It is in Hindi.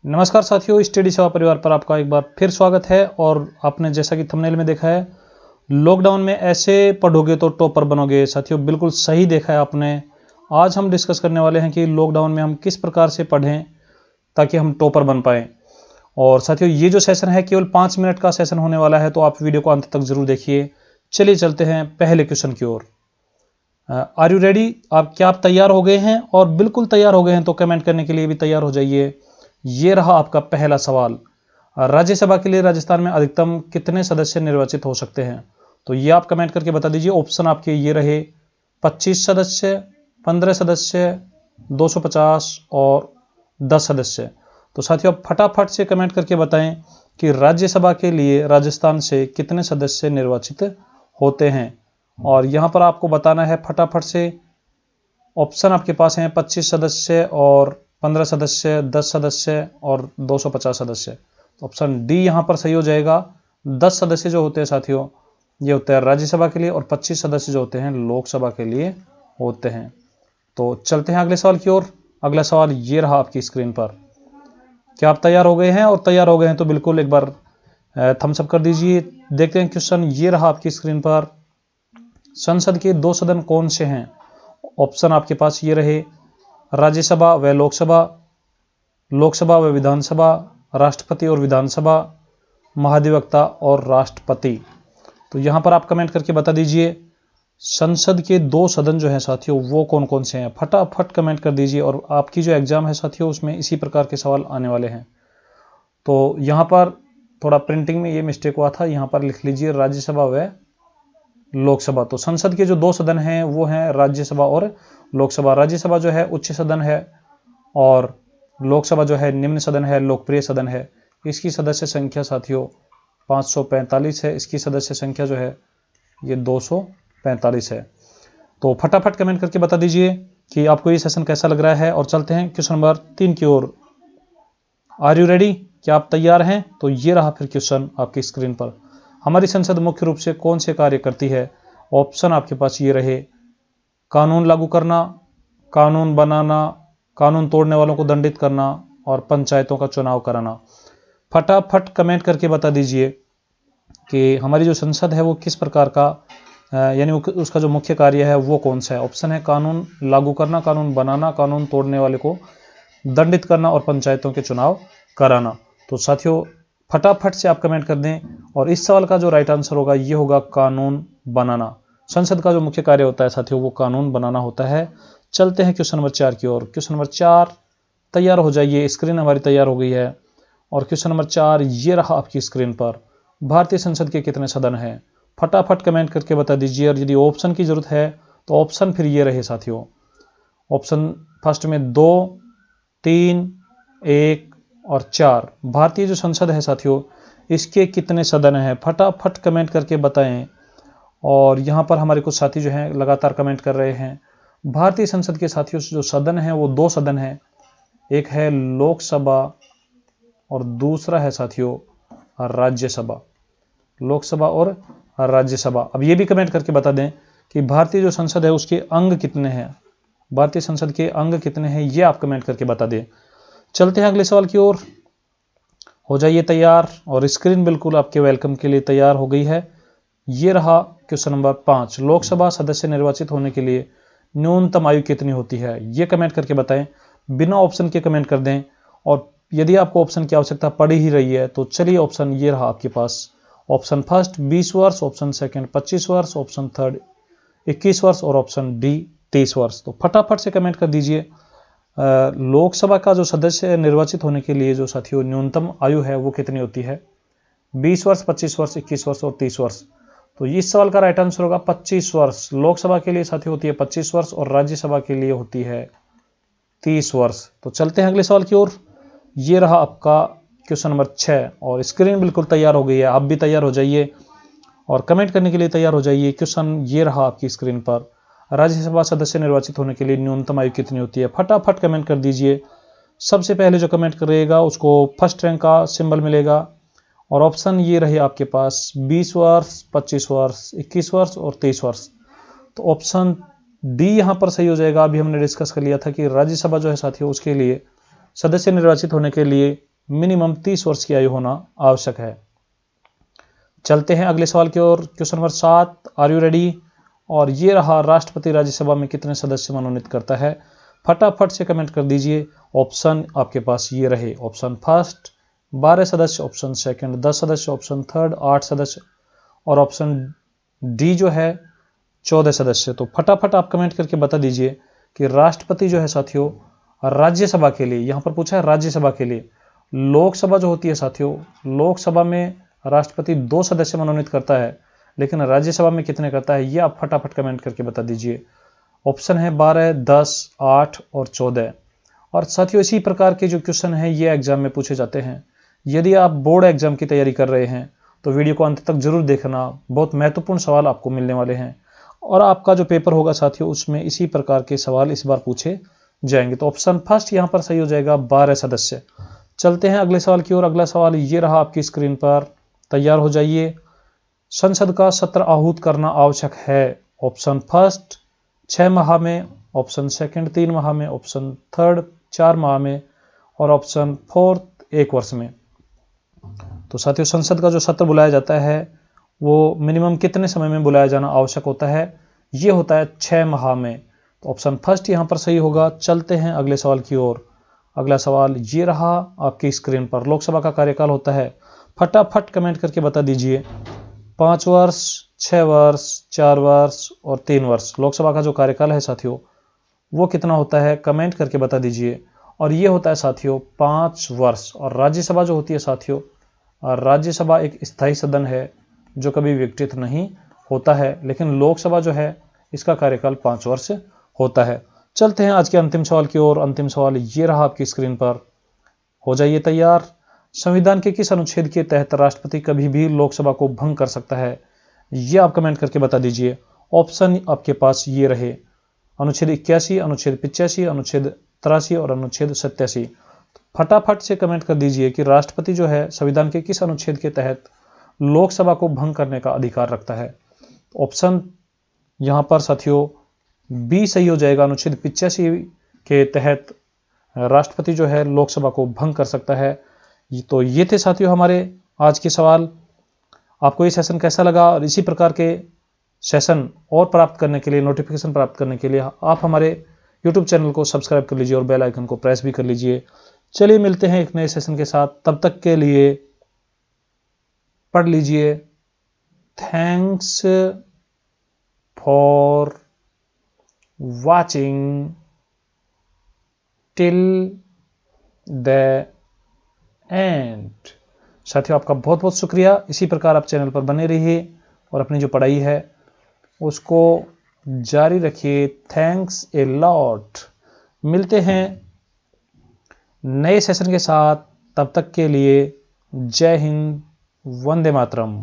नमस्कार साथियों, स्टडी सेवा परिवार पर आपका एक बार फिर स्वागत है। और आपने जैसा कि थंबनेल में देखा है, लॉकडाउन में ऐसे पढ़ोगे तो टॉपर बनोगे। साथियों, बिल्कुल सही देखा है आपने। आज हम डिस्कस करने वाले हैं कि लॉकडाउन में हम किस प्रकार से पढ़ें ताकि हम टॉपर बन पाएं। और साथियों, ये जो सेशन है केवल 5 मिनट का सेशन होने वाला है, तो आप वीडियो को अंत तक जरूर देखिए। चलिए चलते हैं पहले क्वेश्चन की ओर। Are you ready? क्या आप तैयार हो गए हैं? और बिल्कुल तैयार हो गए हैं तो कमेंट करने के लिए भी तैयार हो जाइए। ये रहा आपका पहला सवाल। राज्यसभा के लिए राजस्थान में अधिकतम कितने सदस्य निर्वाचित हो सकते हैं? तो ये आप कमेंट करके बता दीजिए। ऑप्शन आपके ये रहे 25 सदस्य, 15 सदस्य, 250 और 10 सदस्य। तो साथियों, आप फटाफट से कमेंट करके बताएं कि राज्यसभा के लिए राजस्थान से कितने सदस्य निर्वाचित होते हैं। और यहां पर आपको बताना है फटाफट से। ऑप्शन आपके पास हैं 25 सदस्य और 15 सदस्य, 10 सदस्य और 250 सदस्य। ऑप्शन डी यहां पर सही हो जाएगा। 10 सदस्य जो होते हैं साथियों, ये होते हैं राज्यसभा के लिए, और 25 सदस्य जो होते हैं लोकसभा के लिए होते हैं। तो चलते हैं अगले सवाल की ओर। अगला सवाल ये रहा आपकी स्क्रीन पर। क्या आप तैयार हो गए हैं? और तैयार हो गए हैं तो बिल्कुल एक बार थम्स अप कर दीजिए। देखते हैं क्वेश्चन ये रहा आपकी स्क्रीन पर। संसद के 2 सदन कौन से हैं? ऑप्शन आपके पास ये रहे राज्यसभा व लोकसभा, लोकसभा व विधानसभा, राष्ट्रपति और विधानसभा, महाधिवक्ता और राष्ट्रपति। तो यहां पर आप कमेंट करके बता दीजिए संसद के 2 सदन जो हैं साथियों वो कौन कौन से हैं। फटाफट कमेंट कर दीजिए। और आपकी जो एग्जाम है साथियों उसमें इसी प्रकार के सवाल आने वाले हैं। तो यहां पर थोड़ा प्रिंटिंग में ये मिस्टेक हुआ था, यहां पर लिख लीजिए राज्यसभा व लोकसभा। तो संसद के जो 2 सदन हैं वो हैं राज्यसभा और लोकसभा। राज्यसभा जो है उच्च सदन है और लोकसभा जो है निम्न सदन है, लोकप्रिय सदन है। इसकी सदस्य संख्या साथियों 545 है। इसकी सदस्य संख्या जो है ये 245 है। तो फटाफट कमेंट करके बता दीजिए कि आपको ये सेशन कैसा लग रहा है। और चलते हैं क्वेश्चन नंबर 3 की ओर। Are you ready? क्या आप तैयार हैं? तो ये रहा फिर क्वेश्चन आपकी स्क्रीन पर। हमारी संसद मुख्य रूप से कौन से कार्य करती है? ऑप्शन आपके पास ये रहे कानून लागू करना, कानून बनाना, कानून तोड़ने वालों को दंडित करना और पंचायतों का चुनाव कराना। फटाफट कमेंट करके बता दीजिए कि हमारी जो संसद है वो किस प्रकार का यानी उसका जो मुख्य कार्य है वो कौन सा है। ऑप्शन है कानून लागू करना, कानून बनाना, कानून तोड़ने वाले को दंडित करना और पंचायतों के चुनाव कराना। तो साथियों फटाफट से आप कमेंट कर दें। और इस सवाल का जो राइट आंसर होगा ये होगा कानून बनाना। संसद का जो मुख्य कार्य होता है साथियों वो कानून बनाना होता है। चलते हैं क्वेश्चन नंबर 4 की ओर। क्वेश्चन नंबर 4, तैयार हो जाइए। स्क्रीन हमारी तैयार हो गई है। और क्वेश्चन नंबर 4 ये रहा आपकी स्क्रीन पर। भारतीय संसद के कितने सदन हैं? फटाफट कमेंट करके बता दीजिए। और यदि ऑप्शन की जरूरत है तो ऑप्शन फिर ये रहे साथियों। ऑप्शन फर्स्ट में 2, 3, 1 और 4। भारतीय जो संसद है साथियों इसके कितने सदन हैं? फटाफट कमेंट करके बताएं। और यहां पर हमारे कुछ साथी जो हैं लगातार कमेंट कर रहे हैं। भारतीय संसद के साथियों जो सदन है वो 2 सदन है। एक है लोकसभा और दूसरा है साथियों राज्यसभा। लोकसभा और राज्यसभा। अब ये भी कमेंट करके बता दें कि भारतीय जो संसद है उसके अंग कितने हैं। भारतीय संसद के अंग कितने हैं ये आप कमेंट करके बता दें। चलते हैं अगले सवाल की ओर। हो जाइए तैयार। और स्क्रीन बिल्कुल आपके वेलकम के लिए तैयार हो गई है। ये रहा क्वेश्चन नंबर 5। लोकसभा सदस्य निर्वाचित होने के लिए न्यूनतम आयु कितनी होती है? ये कमेंट करके बताएं। बिना ऑप्शन के कमेंट कर दें। और यदि आपको ऑप्शन की आवश्यकता पड़ ही रही है तो चलिए ऑप्शन ये रहा आपके पास। ऑप्शन फर्स्ट 20 वर्ष, ऑप्शन सेकंड 25 वर्ष, ऑप्शन थर्ड 21 वर्ष और ऑप्शन डी 30 वर्ष। तो फटाफट से कमेंट कर दीजिए। लोकसभा का जो सदस्य निर्वाचित होने के लिए जो साथियों न्यूनतम आयु है वो कितनी होती है? 20 वर्ष, 25 वर्ष, 21 वर्ष और 30 वर्ष। तो इस सवाल का राइट आंसर होगा 25 वर्ष। लोकसभा के लिए साथियों होती है 25 वर्ष और राज्यसभा के लिए होती है 30 वर्ष। तो चलते हैं अगले सवाल की ओर। ये रहा आपका क्वेश्चन नंबर 6। और स्क्रीन बिल्कुल तैयार हो गई है। आप भी तैयार हो जाइए और कमेंट करने के लिए तैयार हो जाइए। क्वेश्चन ये रहा आपकी स्क्रीन पर। राज्यसभा सदस्य निर्वाचित होने के लिए न्यूनतम आयु कितनी होती है? फटाफट कमेंट कर दीजिए। सबसे पहले जो कमेंट करेगा उसको फर्स्ट रैंक का सिंबल मिलेगा। और ऑप्शन ये रहे आपके पास 20 वर्ष, 25 वर्ष, 21 वर्ष और 23 वर्ष। तो ऑप्शन डी यहां पर सही हो जाएगा। अभी हमने डिस्कस कर लिया था कि राज्यसभा जो है साथियों उसके लिए सदस्य निर्वाचित होने के लिए मिनिमम 30 वर्ष की आयु होना आवश्यक है। चलते हैं अगले सवाल की ओर। Question number 7, are you ready? और ये रहा, राष्ट्रपति राज्यसभा में कितने सदस्य मनोनीत करता है? फटाफट से कमेंट कर दीजिए। ऑप्शन आपके पास ये रहे। ऑप्शन फर्स्ट 12 सदस्य, ऑप्शन सेकंड 10 सदस्य, ऑप्शन थर्ड 8 सदस्य और ऑप्शन डी जो है 14 सदस्य। तो फटाफट आप कमेंट करके बता दीजिए कि राष्ट्रपति जो है साथियों राज्यसभा के लिए, यहां पर पूछा है राज्यसभा के लिए, लोकसभा जो होती है साथियों, लोकसभा में राष्ट्रपति 2 सदस्य मनोनीत करता है, लेकिन राज्यसभा में कितने करता है, ये आप फटाफट कमेंट करके बता दीजिए। ऑप्शन है 12, 10, 8 और 14। और साथियों इसी प्रकार के जो क्वेश्चन हैं ये एग्जाम में पूछे जाते हैं। यदि आप बोर्ड एग्जाम की तैयारी कर रहे हैं तो वीडियो को अंत तक जरूर देखना, बहुत महत्वपूर्ण सवाल आपको मिलने वाले हैं। और आपका जो पेपर होगा साथियों उसमें इसी प्रकार के सवाल इस बार पूछे जाएंगे। तो ऑप्शन फर्स्ट यहां पर सही हो जाएगा, 12 सदस्य। चलते हैं अगले सवाल की ओर। अगला सवाल ये रहा आपकी स्क्रीन पर, तैयार हो जाइए। संसद का सत्र आहूत करना आवश्यक है। ऑप्शन फर्स्ट 6 माह में, ऑप्शन सेकंड 3 माह में, ऑप्शन थर्ड 4 माह में और ऑप्शन फोर्थ 1 वर्ष में। तो साथियों संसद का जो सत्र बुलाया जाता है वो मिनिमम कितने समय में बुलाया जाना आवश्यक होता है? ये होता है 6 माह में। तो ऑप्शन फर्स्ट यहां पर सही होगा। चलते हैं अगले सवाल की ओर। अगला सवाल ये रहा आपकी स्क्रीन पर। लोकसभा का कार्यकाल होता है, फटाफट कमेंट करके बता दीजिए, 5 वर्ष, 6 वर्ष, 4 वर्ष और 3 वर्ष। लोकसभा का जो कार्यकाल है साथियों वो कितना होता है, कमेंट करके बता दीजिए। और ये होता है साथियों 5 वर्ष। और राज्यसभा जो होती है साथियों, राज्यसभा एक स्थायी सदन है जो कभी विघटित नहीं होता है, लेकिन लोकसभा जो है इसका कार्यकाल 5 वर्ष होता है। चलते हैं आज के अंतिम सवाल की ओर। अंतिम सवाल ये रहा आपकी स्क्रीन पर, हो जाइए तैयार। संविधान के किस अनुच्छेद के तहत राष्ट्रपति कभी भी लोकसभा को भंग कर सकता है? ये आप कमेंट करके बता दीजिए। ऑप्शन आपके पास ये रहे, अनुच्छेद 81, अनुच्छेद 85, अनुच्छेद 83 और अनुच्छेद 87। फटाफट से कमेंट कर दीजिए कि राष्ट्रपति जो है संविधान के किस अनुच्छेद के तहत लोकसभा को भंग करने का अधिकार रखता है। ऑप्शन यहां पर साथियों बी सही हो जाएगा। अनुच्छेद 85 के तहत राष्ट्रपति जो है लोकसभा को भंग कर सकता है। तो ये थे साथियों हमारे आज के सवाल। आपको ये सेशन कैसा लगा? और इसी प्रकार के सेशन और प्राप्त करने के लिए, नोटिफिकेशन प्राप्त करने के लिए आप हमारे YouTube चैनल को सब्सक्राइब कर लीजिए और बेल आइकन को प्रेस भी कर लीजिए। चलिए मिलते हैं एक नए सेशन के साथ, तब तक के लिए पढ़ लीजिए। Thanks for watching till the end. साथियों आपका बहुत बहुत शुक्रिया। इसी प्रकार आप चैनल पर बने रहिए और अपनी जो पढ़ाई है उसको जारी रखिए। Thanks a lot. मिलते हैं नए सेशन के साथ, तब तक के लिए जय हिंद, वंदे मातरम।